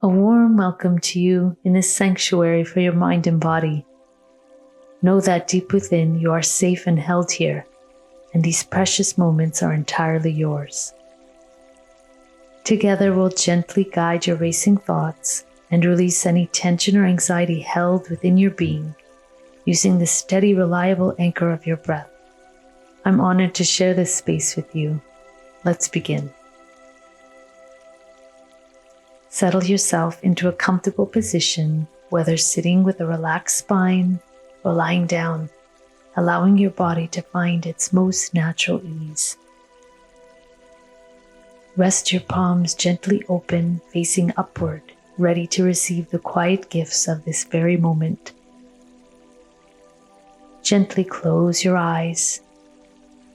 A warm welcome to you in this sanctuary for your mind and body. Know that deep within you are safe and held here, and these precious moments are entirely yours. Together we'll gently guide your racing thoughts and release any tension or anxiety held within your being, using the steady, reliable anchor of your breath. I'm honored to share this space with you. Let's begin. Settle yourself into a comfortable position, whether sitting with a relaxed spine or lying down, allowing your body to find its most natural ease. Rest your palms gently open, facing upward, ready to receive the quiet gifts of this very moment. Gently close your eyes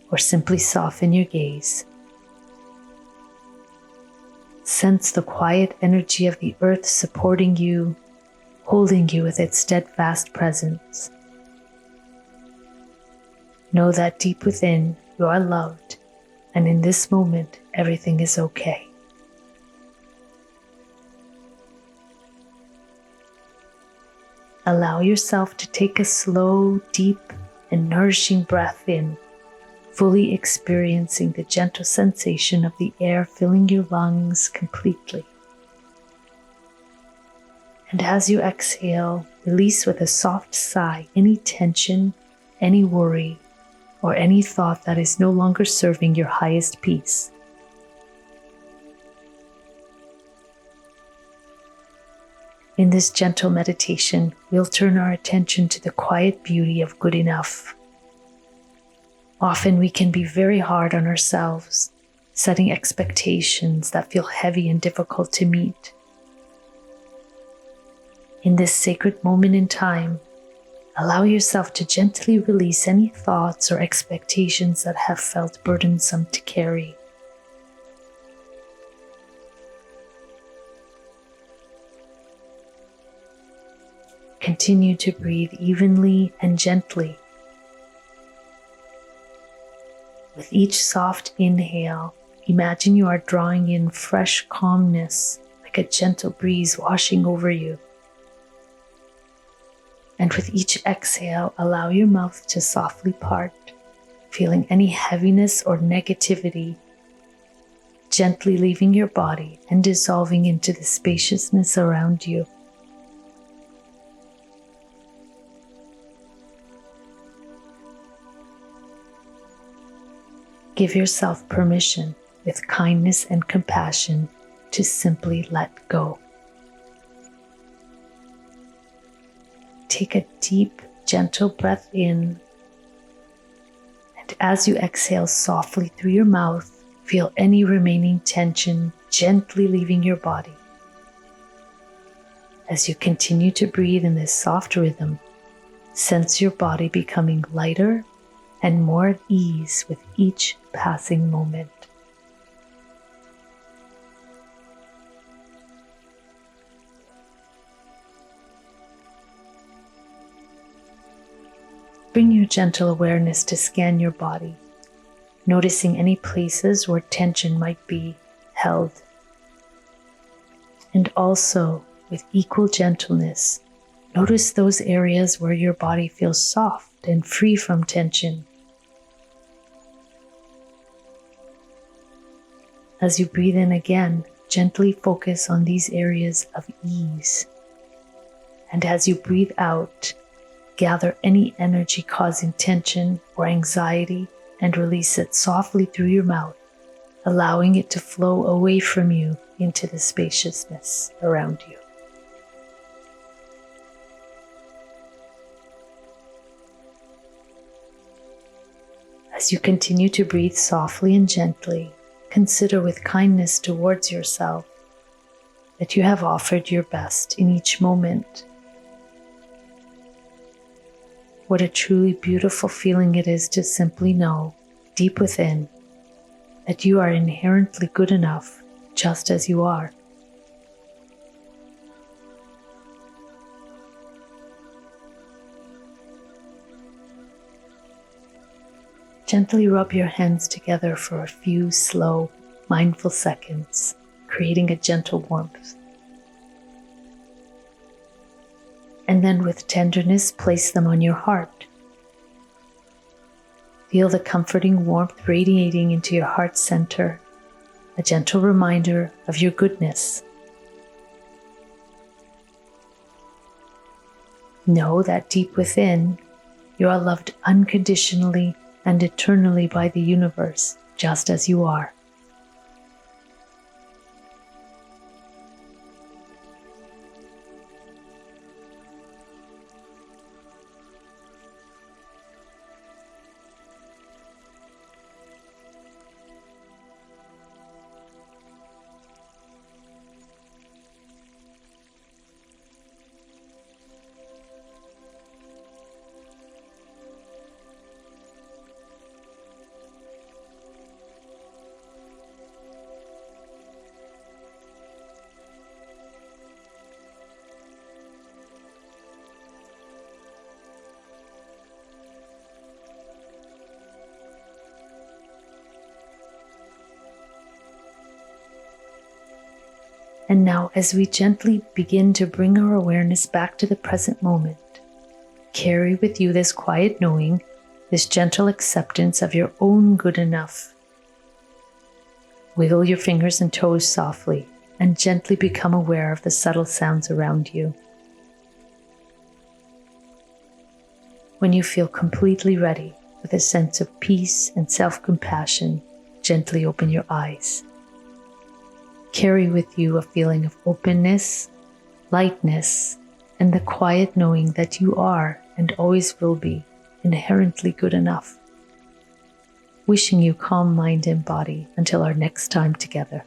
or simply soften your gaze. Sense the quiet energy of the earth supporting you, holding you with its steadfast presence. Know that deep within you are loved, and in this moment everything is okay. Allow yourself to take a slow, deep, and nourishing breath in, fully experiencing the gentle sensation of the air filling your lungs completely. And as you exhale, release with a soft sigh any tension, any worry, or any thought that is no longer serving your highest peace. In this gentle meditation, we'll turn our attention to the quiet beauty of good enough. Often we can be very hard on ourselves, setting expectations that feel heavy and difficult to meet. In this sacred moment in time, allow yourself to gently release any thoughts or expectations that have felt burdensome to carry. Continue to breathe evenly and gently. With each soft inhale, imagine you are drawing in fresh calmness, like a gentle breeze washing over you. And with each exhale, allow your mouth to softly part, feeling any heaviness or negativity, gently leaving your body and dissolving into the spaciousness around you. Give yourself permission, with kindness and compassion, to simply let go. Take a deep, gentle breath in, and as you exhale softly through your mouth, feel any remaining tension gently leaving your body. As you continue to breathe in this soft rhythm, sense your body becoming lighter and more at ease with each passing moment. Bring your gentle awareness to scan your body, noticing any places where tension might be held. And also, with equal gentleness, notice those areas where your body feels soft and free from tension. As you breathe in again, gently focus on these areas of ease. And as you breathe out, gather any energy causing tension or anxiety and release it softly through your mouth, allowing it to flow away from you into the spaciousness around you. As you continue to breathe softly and gently, consider with kindness towards yourself that you have offered your best in each moment. What a truly beautiful feeling it is to simply know, deep within, that you are inherently good enough just as you are. Gently rub your hands together for a few slow, mindful seconds, creating a gentle warmth. and then with tenderness place them on your heart. Feel the comforting warmth radiating into your heart center, a gentle reminder of your goodness. Know that deep within, you are loved unconditionally and eternally by the universe, just as you are. And now, as we gently begin to bring our awareness back to the present moment, carry with you this quiet knowing, this gentle acceptance of your own good enough. Wiggle your fingers and toes softly and gently become aware of the subtle sounds around you. When you feel completely ready, with a sense of peace and self-compassion, gently open your eyes. Carry with you a feeling of openness, lightness, and the quiet knowing that you are and always will be inherently good enough. Wishing you calm mind and body until our next time together.